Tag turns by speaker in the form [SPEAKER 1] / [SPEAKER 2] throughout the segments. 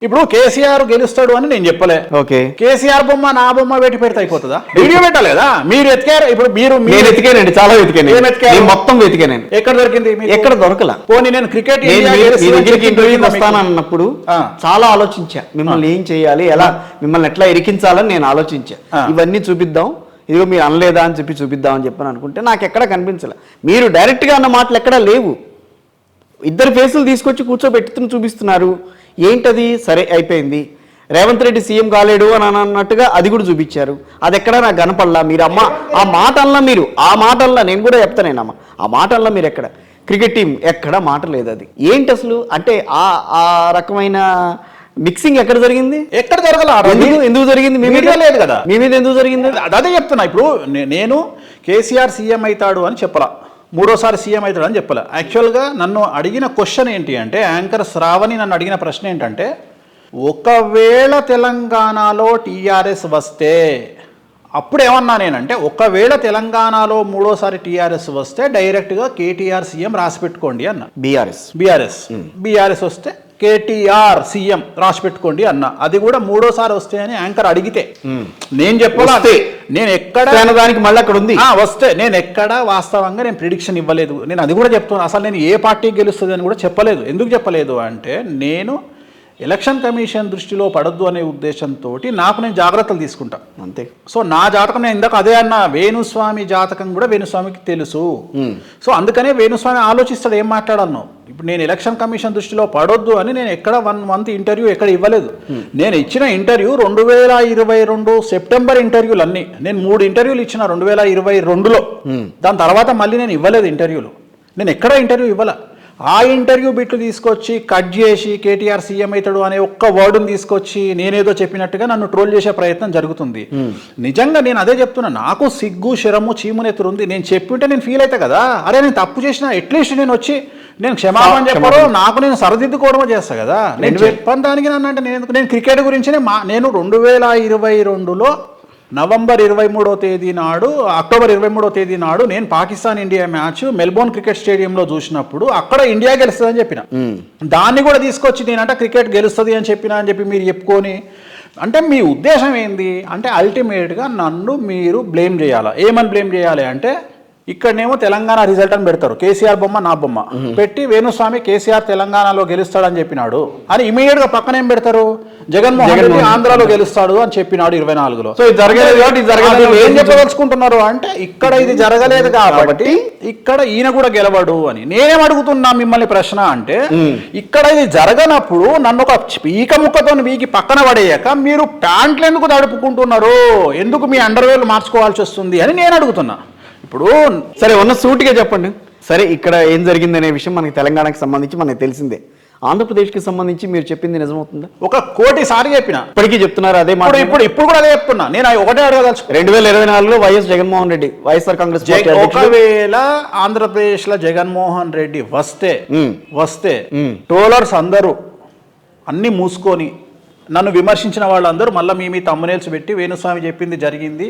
[SPEAKER 1] ఇప్పుడు కేసీఆర్ గెలుస్తాడు అని నేను చెప్పలే.
[SPEAKER 2] ఓకే,
[SPEAKER 1] కేసీఆర్ బొమ్మ నా బొమ్మ పెట్టి పెడితే అయిపోతుందా? వీడియో పెట్టలేదా? మీరు ఎతికారు. ఇప్పుడు
[SPEAKER 2] నేను ఎతికానండి, చాలా వెతికాను, మొత్తం వెతికానండి.
[SPEAKER 1] ఎక్కడ దొరికింది?
[SPEAKER 2] ఎక్కడ దొరకలా.
[SPEAKER 1] పోనీ నేను క్రికెట్
[SPEAKER 2] ఇంటర్వ్యూకి వస్తానన్నప్పుడు చాలా ఆలోచించా, మిమ్మల్ని ఏం చేయాలి, ఎలా మిమ్మల్ని ఎట్లా ఇరికించాలని నేను ఆలోచించా. ఇవన్నీ చూపిద్దాం, ఇదిగో మీరు అనలేదా అని చెప్పి చూపిద్దాం అని చెప్పని అనుకుంటే నాకు ఎక్కడ కనిపించలే. మీరు డైరెక్ట్గా అన్న మాటలు ఎక్కడా లేవు. ఇద్దరు ఫేసులు తీసుకొచ్చి కూర్చోబెట్టుకుని చూపిస్తున్నారు. ఏంటది? సరే అయిపోయింది, రేవంత్ రెడ్డి సీఎం కాలేడు అని అన్నట్టుగా అది కూడా చూపించారు. అది ఎక్కడ నాకు కనపడలా. మీరు అమ్మ ఆ మాటల్లో, మీరు ఆ మాటల్లో నేను కూడా చెప్తానేనమ్మా, ఆ మాటల్లో మీరు ఎక్కడ క్రికెట్ టీం ఎక్కడ మాట లేదు. అది ఏంటి అసలు? అంటే ఆ రకమైన మిక్సింగ్ ఎక్కడ జరిగింది?
[SPEAKER 1] ఎక్కడ జరగల?
[SPEAKER 2] ఎందుకు జరిగింది? మీ మీద లేదు కదా, మీ మీద ఎందుకు జరిగింది?
[SPEAKER 1] అదే చెప్తున్నా. ఇప్పుడు నేను కేసీఆర్ సీఎం అవుతాడు అని చెప్పలా, మూడోసారి సీఎం అవుతాడు అని చెప్పలే. యాక్చువల్గా నన్ను అడిగిన క్వశ్చన్ ఏంటి అంటే, యాంకర్ శ్రావణి నన్ను అడిగిన ప్రశ్న ఏంటంటే, ఒకవేళ తెలంగాణలో టీఆర్ఎస్ వస్తే, అప్పుడు ఏమన్నా నేనంటే, ఒకవేళ తెలంగాణలో మూడోసారి టీఆర్ఎస్ వస్తే డైరెక్ట్గా కేటీఆర్ సీఎం రాసి పెట్టుకోండి అన్న. బీఆర్ఎస్ వస్తే కేటీఆర్ సీఎం రాసి పెట్టుకోండి అన్న. అది కూడా మూడోసారి వస్తే అని యాంకర్ అడిగితే నేను చెప్పాలి. నేను ఎక్కడ
[SPEAKER 2] దానికి మళ్ళీ అక్కడ ఉంది
[SPEAKER 1] వస్తే నేను ఎక్కడ వాస్తవంగా నేను ప్రిడిక్షన్ ఇవ్వలేదు. నేను అది కూడా చెప్తున్నాను. అసలు నేను ఏ పార్టీ గెలుస్తుంది అని కూడా చెప్పలేదు. ఎందుకు చెప్పలేదు అంటే, నేను ఎలక్షన్ కమిషన్ దృష్టిలో పడద్దు అనే ఉద్దేశంతో నాకు నేను జాగ్రత్తలు తీసుకుంటా
[SPEAKER 2] అంతే.
[SPEAKER 1] సో నా జాతకం, నేను ఇందాక అదే అన్న, వేణుస్వామి జాతకం కూడా వేణుస్వామికి తెలుసు. సో అందుకనే వేణుస్వామి ఆలోచిస్తాడు ఏం మాట్లాడాను. ఇప్పుడు నేను ఎలక్షన్ కమిషన్ దృష్టిలో పడొద్దు అని నేను ఎక్కడ 1 month ఇంటర్వ్యూ ఎక్కడ ఇవ్వలేదు. నేను ఇచ్చిన ఇంటర్వ్యూ 2022 సెప్టెంబర్ ఇంటర్వ్యూలు అన్నీ. నేను 3 ఇంటర్వ్యూలు ఇచ్చిన 2022లో. దాని తర్వాత మళ్ళీ నేను ఇవ్వలేదు ఇంటర్వ్యూలు. నేను ఎక్కడ ఇంటర్వ్యూ ఇవ్వాల. ఆ ఇంటర్వ్యూ బిట్లు తీసుకొచ్చి కట్ చేసి కేటీఆర్ సీఎం అవుతాడు అనే ఒక్క వర్డ్ని తీసుకొచ్చి నేనేదో చెప్పినట్టుగా నన్ను ట్రోల్ చేసే ప్రయత్నం జరుగుతుంది. నిజంగా నేను అదే చెప్తున్నా, నాకు సిగ్గు శరము చీమునెత్తురు ఉంది. నేను చెప్పింటే నేను ఫీల్ అవుతా కదా, అరే నేను తప్పు చేసిన అట్లీస్ట్ నేను వచ్చి నేను క్షమాపణ చెప్పారో నాకు నేను సరిదిద్దుకోవడమో చేస్తా కదా. నేను చెప్పాను దానికి నన్ను అంటే నేను క్రికెట్ గురించి నేను 2022లో నవంబర్ 23వ తేదీ నాడు, అక్టోబర్ 23వ తేదీ నాడు నేను Pakistan India match Melbourne cricket స్టేడియంలో చూసినప్పుడు అక్కడ ఇండియా గెలుస్తుంది అని చెప్పిన. దాన్ని కూడా తీసుకొచ్చి నేనంట క్రికెట్ గెలుస్తుంది అని చెప్పిన అని చెప్పి మీరు చెప్పుకొని, అంటే మీ ఉద్దేశం ఏంది అంటే అల్టిమేట్గా నన్ను మీరు బ్లేమ్ చేయాలా? ఏమని బ్లేమ్ చేయాలి అంటే, ఇక్కడనేమో తెలంగాణ రిజల్ట్ అని పెడతారు, కేసీఆర్ బొమ్మ నా బొమ్మ పెట్టి వేణుస్వామి కేసీఆర్ తెలంగాణలో గెలుస్తాడని చెప్పినాడు అని ఇమీడియట్ గా పక్కన ఏం పెడతారు, జగన్మోహన్ రెడ్డి ఆంధ్రాలో గెలుస్తాడు అని చెప్పినాడు 24లో.
[SPEAKER 2] సో
[SPEAKER 1] ఏం చెప్పదలుచుకుంటున్నారు అంటే, ఇక్కడ ఇది జరగలేదు కాబట్టి ఇక్కడ ఈయన కూడా గెలవడు అని. నేనేం అడుగుతున్నా మిమ్మల్ని ప్రశ్న అంటే, ఇక్కడ ఇది జరగనప్పుడు నన్ను ఒక పీక ముక్కతో వీకి పక్కన పడేయక మీరు ప్యాంట్లు ఎందుకు తడుపుకుంటున్నారు, ఎందుకు మీ అండర్వేర్లు మార్చుకోవాల్సి వస్తుంది అని నేను అడుగుతున్నా. ఇప్పుడు
[SPEAKER 2] సరే ఉన్న సూటిగా చెప్పండి. సరే ఇక్కడ ఏం జరిగిందనే విషయం మనకి తెలంగాణకి సంబంధించి మనకి తెలిసిందే. ఆంధ్రప్రదేశ్కి సంబంధించి మీరు చెప్పింది నిజమవుతుందా?
[SPEAKER 1] 1 కోటి సార్లు చెప్పిన,
[SPEAKER 2] ఇప్పటికీ చెప్తున్నారు అదే మాట.
[SPEAKER 1] ఇప్పుడు కూడా అదే చెప్తున్నా. నేను ఒకటే అడగదలుచు,
[SPEAKER 2] 2024లో వైఎస్ జగన్మోహన్ రెడ్డి వైఎస్ఆర్ కాంగ్రెస్
[SPEAKER 1] ఒకవేళ ఆంధ్రప్రదేశ్ లో జగన్మోహన్ రెడ్డి వస్తే ట్రోలర్స్ అందరూ అన్ని మూసుకొని నన్ను విమర్శించిన వాళ్ళందరూ మళ్ళీ మీ తమ్మునేల్స్ పెట్టి వేణుస్వామి చెప్పింది జరిగింది,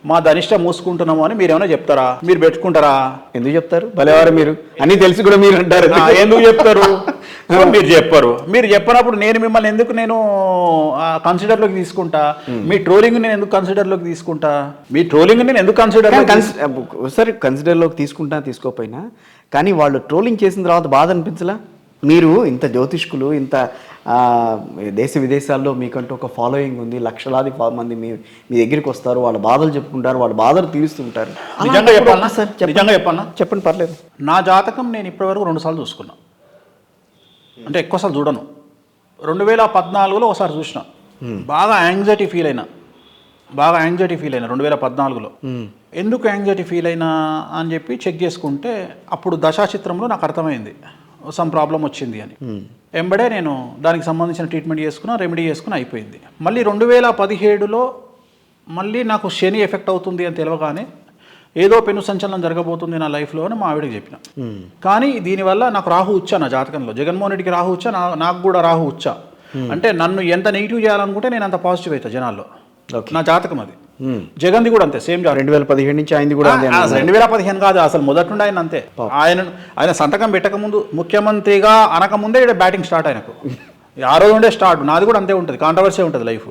[SPEAKER 1] మా ధనిష్ట మూసుకుంటున్నాము అని మీరేమైనా చెప్తారా? మీరు పెట్టుకుంటారా?
[SPEAKER 2] ఎందుకు చెప్తారు? భలేవారు మీరు అన్ని తెలిసి కూడా మీరు అంటారు.
[SPEAKER 1] ఎందుకు చెప్తారు? మీరు చెప్పరు. మీరు చెప్పినప్పుడు నేను మిమ్మల్ని ఎందుకు నేను కన్సిడర్లోకి తీసుకుంటా? మీ ట్రోలింగ్ నేను ఎందుకు కన్సిడర్లోకి తీసుకుంటా? మీ ట్రోలింగ్ నేను ఎందుకు
[SPEAKER 2] సరే కన్సిడర్లోకి తీసుకుంటా తీసుకోకపోయినా, కానీ వాళ్ళు ట్రోలింగ్ చేసిన తర్వాత బాధ అనిపించలా? మీరు ఇంత జ్యోతిష్కులు, ఇంత దేశ విదేశాల్లో మీకంటూ ఒక ఫాలోయింగ్ ఉంది, లక్షలాది మంది మీ దగ్గరికి వస్తారు, వాళ్ళ బాధలు చెప్పుకుంటారు, వాళ్ళ బాధలు తీరుస్తుంటారు.
[SPEAKER 1] నిజంగా
[SPEAKER 2] చెప్పండి, పర్లేదు.
[SPEAKER 1] నా జాతకం నేను ఇప్పటివరకు 2 సార్లు చూసుకున్నా, అంటే ఎక్కువసార్లు చూడను. 2014లో ఒకసారి చూసిన, బాగా యాంగ్జైటీ ఫీల్ అయినా 2014లో. ఎందుకు యాంగ్జైటీ ఫీల్ అయినా అని చెప్పి చెక్ చేసుకుంటే అప్పుడు దశాచిత్రంలో నాకు అర్థమైంది సమ్ ప్రాబ్లం వచ్చింది అని. ఎంబడే నేను దానికి సంబంధించిన ట్రీట్మెంట్ చేసుకున్నా, రెమెడీ చేసుకుని అయిపోయింది. మళ్ళీ 2017లో మళ్ళీ నాకు శని ఎఫెక్ట్ అవుతుంది అని తెలియగానే ఏదో పెను సంచలనం జరగబోతుంది నా లైఫ్లో అని మా ఆవిడకి చెప్పిన. కానీ దీనివల్ల నాకు రాహు ఉచ్చా, నా జాతకంలో జగన్మోహన్ రెడ్డికి రాహు ఉచ్చా, నాకు కూడా రాహు ఉచ్చా. అంటే నన్ను ఎంత నెగిటివ్ చేయాలనుకుంటే నేను అంత పాజిటివ్ అవుతా జనాల్లో. నా జాతకం అది. జగన్ది కూడా అంతే, సేమ్
[SPEAKER 2] 2015 నుంచి ఆయనది కూడా
[SPEAKER 1] 2015 కాదు, అసలు మొదటి నుండి ఆయన అంతే. ఆయన సంతకం పెట్టకముందు, ముఖ్యమంత్రిగా అనకముందే ఇక్కడ బ్యాటింగ్ స్టార్ట్ ఆయనకు. ఆ రోజు ఉండే స్టార్ట్. నాది కూడా అంతే ఉంటుంది, కాంట్రవర్సీ ఉంటుంది లైఫ్.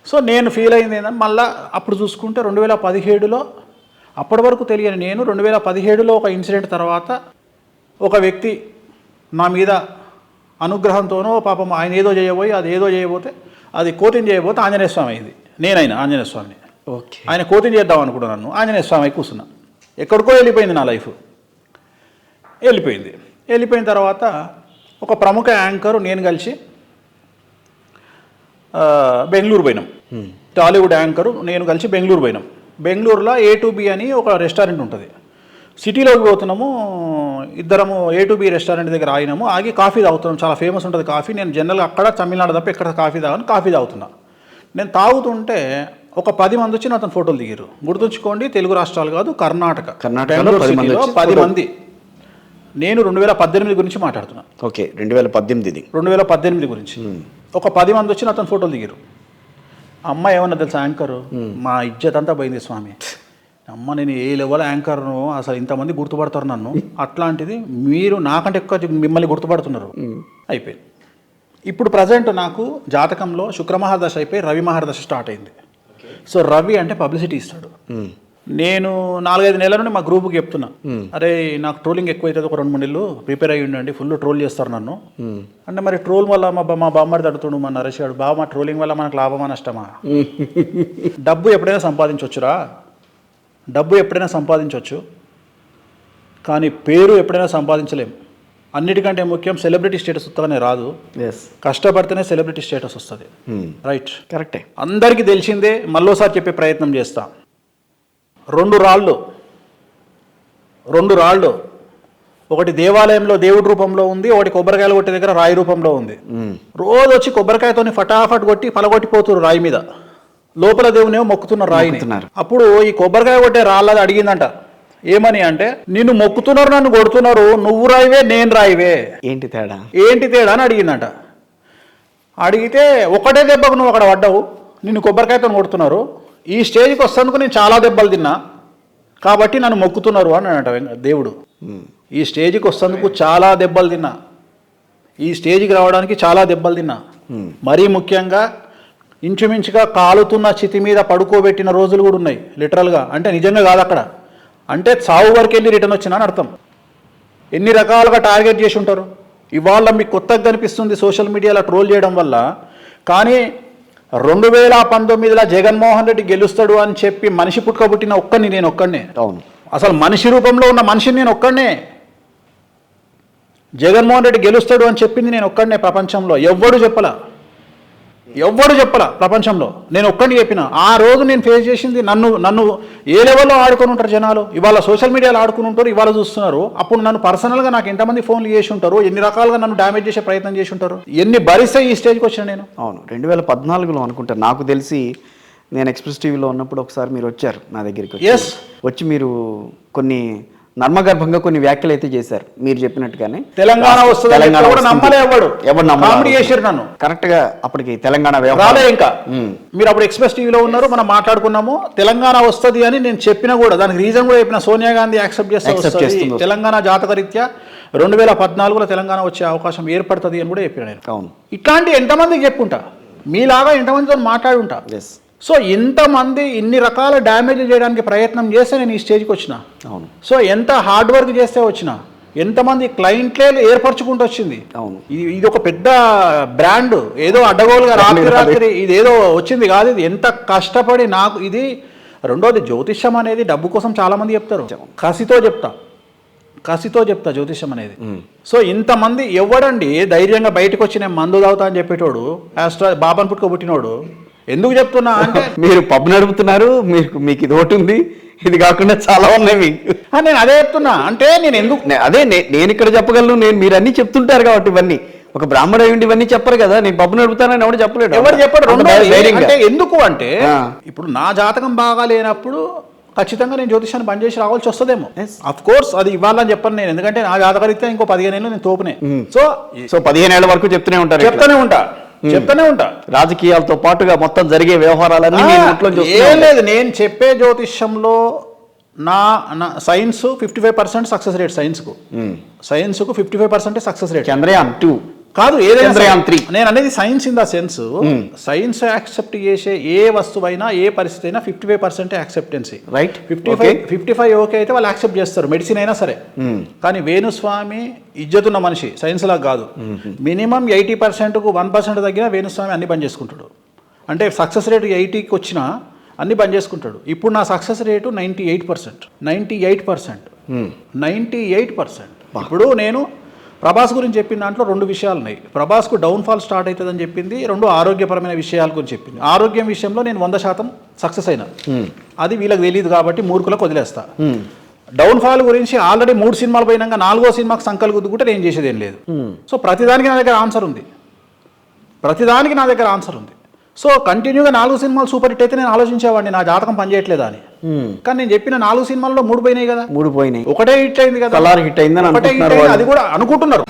[SPEAKER 1] సో నేను ఫీల్ అయింది ఏంటంటే మళ్ళీ అప్పుడు చూసుకుంటే 2017లో అప్పటి వరకు తెలియని నేను 2017లో ఒక ఇన్సిడెంట్ తర్వాత ఒక వ్యక్తి నా మీద అనుగ్రహంతోనో పాపం ఆయన ఏదో చేయబోయి అది ఏదో చేయబోతే అది కోతిని చేయబోతే ఆంజనేయ స్వామి అయింది. నేనైనా ఆంజనేయ స్వామిని,
[SPEAKER 2] ఓకే.
[SPEAKER 1] ఆయన కోతిని చేద్దాం అనుకున్నాను. నన్ను ఆంజనేయ స్వామి కూర్చున్నా. ఎక్కడికో వెళ్ళిపోయింది నా లైఫ్. వెళ్ళిపోయిన తర్వాత ఒక ప్రముఖ యాంకరు నేను కలిసి బెంగళూరు పోయినాం. టాలీవుడ్ యాంకరు నేను కలిసి బెంగళూరు పోయినాం. బెంగళూరులో A2B అని ఒక రెస్టారెంట్ ఉంటుంది. సిటీలోకి పోతున్నాము, ఇద్దరము A2B రెస్టారెంట్ దగ్గర ఆగినాము. ఆగి కాఫీ తాగుతున్నాం. చాలా ఫేమస్ ఉంటుంది కాఫీ. నేను జనరల్గా అక్కడ తమిళనాడు తప్ప ఎక్కడ కాఫీ తాగుతున్నా. నేను తాగుతుంటే ఒక 10 మంది వచ్చి అతను ఫోటోలు దిగారు. గుర్తుంచుకోండి, తెలుగు రాష్ట్రాలు కాదు, కర్ణాటకలో 10 మంది. నేను 2018 గురించి మాట్లాడుతున్నా.
[SPEAKER 2] ఓకే, 2018
[SPEAKER 1] గురించి ఒక 10 మంది వచ్చి అతను ఫోటోలు దిగారు. అమ్మ ఏమన్నా తెలుసా, యాంకరు మా ఇజ్జత్ అంతా పోయింది స్వామి. అమ్మ నేను ఏ లెవెల్ యాంకర్ను, అసలు ఇంతమంది గుర్తుపడతారు నన్ను, అట్లాంటిది మీరు నాకంటే ఎక్కువ మిమ్మల్ని గుర్తుపడుతున్నారు. అయిపోయింది. ఇప్పుడు ప్రజెంట్ నాకు జాతకంలో శుక్రమహాదశ అయిపోయి రవి మహాదశ స్టార్ట్ అయింది. సో రవి అంటే పబ్లిసిటీ ఇస్తాడు. నేను 4-5 నెలల నుండి మా గ్రూప్కి చెప్తున్నా, అరే నాకు ట్రోలింగ్ ఎక్కువ అవుతుంది, ఒక 2-3 నెలలు ప్రిపేర్ అయ్యి ఉండండి, ఫుల్ ట్రోల్ చేస్తారు నన్ను అంటే. మరి ట్రోల్ వల్ల మా బామ్మడి తడుతుండు, మా నరేష్ గారు, బావ మా ట్రోలింగ్ వల్ల మనకు లాభమా నష్టమా? డబ్బు ఎప్పుడైనా సంపాదించవచ్చురా, డబ్బు ఎప్పుడైనా సంపాదించవచ్చు, కానీ పేరు ఎప్పుడైనా సంపాదించలేం. అన్నిటికంటే ముఖ్యం సెలబ్రిటీ స్టేటస్ వస్తేనే రాదు, కష్టపడితేనే సెలబ్రిటీ స్టేటస్ వస్తుంది. రైట్,
[SPEAKER 2] కరెక్టే.
[SPEAKER 1] అందరికీ తెలిసిందే, మళ్ళోసారి చెప్పే ప్రయత్నం చేస్తా. 2 రాళ్ళు, ఒకటి దేవాలయంలో దేవుడి రూపంలో ఉంది, ఒకటి కొబ్బరికాయలు కొట్టే దగ్గర రాయి రూపంలో ఉంది. రోజు వచ్చి కొబ్బరికాయతోని ఫటాఫట్ కొట్టి పలగొట్టిపోతున్నారు రాయి మీద, లోపల దేవునేమో మొక్కుతున్నారు రాయిని. అప్పుడు ఈ కొబ్బరికాయ కొట్టే రాళ్ళది అడిగిందంట, ఏమని అంటే, నిన్ను మొక్కుతున్నారు, నన్ను కొడుతున్నారు, నువ్వు రాయివే నేను రాయివే, ఏంటి తేడా అని అడిగిందంట. అడిగితే ఒకటే దెబ్బకు నువ్వు అక్కడ పడ్డావు, నిన్ను కొబ్బరికాయతో కొడుతున్నారు, ఈ స్టేజ్కి వస్తేందుకు నేను చాలా దెబ్బలు తిన్నా కాబట్టి నన్ను మొక్కుతున్నారు అని అంట దేవుడు. ఈ స్టేజ్కి వస్తేందుకు చాలా దెబ్బలు తిన్నా, ఈ స్టేజ్కి రావడానికి చాలా దెబ్బలు తిన్నా, మరీ ముఖ్యంగా ఇంచుమించుగా కాలుతున్న చితి మీద పడుకోబెట్టిన రోజులు కూడా ఉన్నాయి లిటరల్గా. అంటే నిజంగా కాదు అక్కడ, అంటే చావు వరకు వెళ్ళి రిటర్న్ వచ్చినా అని అర్థం. ఎన్ని రకాలుగా టార్గెట్ చేసి ఉంటారు. ఇవాళ మీకు కొత్తగా కనిపిస్తుంది సోషల్ మీడియాలో ట్రోల్ చేయడం వల్ల, కానీ 2019లో జగన్మోహన్ రెడ్డి గెలుస్తాడు అని చెప్పి మనిషి పుట్టుకబుట్టిన నేను ఒక్కడినే.
[SPEAKER 2] అవును,
[SPEAKER 1] అసలు మనిషి రూపంలో ఉన్న మనిషిని నేను ఒక్కడినే. జగన్మోహన్ రెడ్డి గెలుస్తాడు అని చెప్పింది నేను ఒక్కడినే ప్రపంచంలో. ఎవ్వడు చెప్పలా ప్రపంచంలో, నేను ఒక్కడిని చెప్పిన. ఆ రోజు నేను ఫేస్ చేసింది, నన్ను ఏ లెవెల్లో ఆడుకొని ఉంటారు జనాలు. ఇవాళ సోషల్ మీడియాలో ఆడుకుని ఉంటారు, ఇవాళ చూస్తున్నారు. అప్పుడు నన్ను పర్సనల్గా నాకు ఎంతమంది ఫోన్లు చేసి ఉంటారు, ఎన్ని రకాలుగా నన్ను డ్యామేజ్ చేసే ప్రయత్నం చేసి ఉంటారు, ఎన్ని భరిస్తే ఈ స్టేజ్కి వచ్చిన నేను.
[SPEAKER 2] అవును, 2014లో అనుకుంటా నాకు తెలిసి, నేను ఎక్స్ప్రెస్ టీవీలో ఉన్నప్పుడు ఒకసారి మీరు వచ్చారు నా దగ్గరికి. వచ్చి మీరు కొన్ని నర్మగర్భంగా కొన్ని వ్యాఖ్యలు అయితే చేశారు, మీరు చెప్పినట్టుగానే.
[SPEAKER 1] తెలంగాణ వస్తుంది నన్ను
[SPEAKER 2] కరెక్ట్ గా. అప్పటికి తెలంగాణ
[SPEAKER 1] రాలే ఇంకా. మీరు అప్పుడు ఎక్స్ప్రెస్ టీవీలో ఉన్నారు, మనం మాట్లాడుకున్నాము. తెలంగాణ వస్తుంది అని నేను చెప్పినా కూడా, దానికి రీజన్ కూడా చెప్పిన, సోనియా గాంధీ యాక్సెప్ట్ చేస్తుంది, తెలంగాణ జాతక రీత్యా 2014లో తెలంగాణ వచ్చే అవకాశం ఏర్పడుతుంది అని కూడా చెప్పిన నేను.
[SPEAKER 2] అవును,
[SPEAKER 1] ఇట్లాంటి ఎంతమందికి చెప్పుంటా, మీలాగా ఎంతమందితో మాట్లాడుంటా. సో ఇంతమంది ఇన్ని రకాల డ్యామేజ్ చేయడానికి ప్రయత్నం చేస్తే నేను ఈ స్టేజ్కి వచ్చిన.
[SPEAKER 2] అవును, సో
[SPEAKER 1] ఎంత హార్డ్ వర్క్ చేస్తే వచ్చిన, ఎంతమంది క్లయింట్లే ఏర్పరచుకుంటూ వచ్చింది.
[SPEAKER 2] అవును,
[SPEAKER 1] ఇది ఒక పెద్ద బ్రాండ్, ఏదో అడ్డగోలుగా రాత్రి ఇది ఏదో వచ్చింది కాదు. ఇది ఎంత కష్టపడి నాకు ఇది. రెండోది, జ్యోతిష్యం అనేది డబ్బు కోసం చాలా మంది చెప్తారు. కసితో చెప్తా జ్యోతిష్యం అనేది. సో ఇంతమంది ఎవడండి ధైర్యంగా బయటకు వచ్చి నేను మందు తాగుతా అని చెప్పేటోడు, బాబాను పుట్టుకోబుట్టినోడు. ఎందుకు చెప్తున్నా అంటే,
[SPEAKER 2] మీరు పబ్ నడుపుతున్నారు, మీకు ఇది ఒకటి ఉంది, ఇది కాకుండా చాలా ఉన్నాయి మీకు.
[SPEAKER 1] నేను అదే చెప్తున్నా. అంటే నేను ఎందుకు
[SPEAKER 2] నేను ఇక్కడ చెప్పగలను, మీరు అన్ని చెప్తుంటారు కాబట్టి. ఇవన్నీ ఒక బ్రాహ్మణ అయ్యుండి ఇవన్నీ చెప్పరు కదా, నేను పబ్ నడుపుతానని ఎవరు చెప్పలేడు.
[SPEAKER 1] ఎవరు చెప్పరు. అంటే ఎందుకు అంటే, ఇప్పుడు నా జాతకం బాగా లేనప్పుడు ఖచ్చితంగా నేను జ్యోతిషాన్ని బంద్ చేసి రావాల్సి వస్తుందేమో. అఫ్ కోర్స్ అది ఇవ్వాలని చెప్పను నేను, ఎందుకంటే నా జాతకరీత్యా ఇంకో 15 ఏళ్ళు నేను తోపునే. సో
[SPEAKER 2] 15 ఏళ్ల వరకు చెప్తూనే
[SPEAKER 1] ఉంటా.
[SPEAKER 2] రాజకీయాలతో పాటుగా మొత్తం జరిగే వ్యవహారాలన్నీ
[SPEAKER 1] ఏం లేదు. నేను చెప్పే జ్యోతిష్యంలో నా సైన్స్ 55% సక్సెస్ రేట్. సైన్స్కు 55% సక్సెస్ రేట్.
[SPEAKER 2] చంద్రయాన్
[SPEAKER 1] కాదు ఏదైనా
[SPEAKER 2] చంద్రయాన్ 3.
[SPEAKER 1] నేను అనేది science in the sense science accept చేసే ఏ వస్తువైనా ఏ పరిస్థితి అయినా 55% యాక్సెప్టెన్సీ,
[SPEAKER 2] రైట్.
[SPEAKER 1] 55 ఓకే అయితే వాళ్ళు యాక్సెప్ట్ చేస్తారు, మెడిసిన్ అయినా సరే. కానీ వేణుస్వామి ఇజ్జతున్న మనిషి, సైన్స్ లాగా కాదు. మినిమం 80%కు 1% తగ్గినా వేణుస్వామి అన్ని బంద్ చేసుకుంటాడు. అంటే సక్సెస్ రేట్ 80కి వచ్చినా అన్ని బంద్ చేసుకుంటాడు. ఇప్పుడు నా సక్సెస్ రేటు 98%. ఇప్పుడు నేను ప్రభాస్ గురించి చెప్పిన దాంట్లో 2 విషయాలు ఉన్నాయి. ప్రభాస్కు డౌన్ఫాల్ స్టార్ట్ అవుతుందని చెప్పింది, 2 ఆరోగ్యపరమైన విషయాల గురించి చెప్పింది. ఆరోగ్యం విషయంలో నేను 100% సక్సెస్ అయినా, అది వీళ్ళకి తెలియదు కాబట్టి మూర్ఖులకు వదిలేస్తా. డౌన్ఫాల్ గురించి ఆల్రెడీ 3 సినిమాలు పోయినాక 4వ సినిమాకి సంకలు గుద్దుకుంటే నేను చేసేది ఏం లేదు. సో ప్రతిదానికి నా దగ్గర ఆన్సర్ ఉంది. సో కంటిన్యూగా 4 సినిమాలు సూపర్ హిట్ అయితే నేను ఆలోచించేవాడిని నా జాతకం పనిచేయట్లేదా అని. కానీ నేను చెప్పిన 4 సినిమాల్లో 3 పోయినాయి కదా,
[SPEAKER 2] 3 పోయినాయి,
[SPEAKER 1] ఒకటే హిట్ అయింది కదా,
[SPEAKER 2] కలర్ హిట్ అయిందని
[SPEAKER 1] ఒకటే హిట్ అయింది, అది కూడా అనుకుంటున్నారు.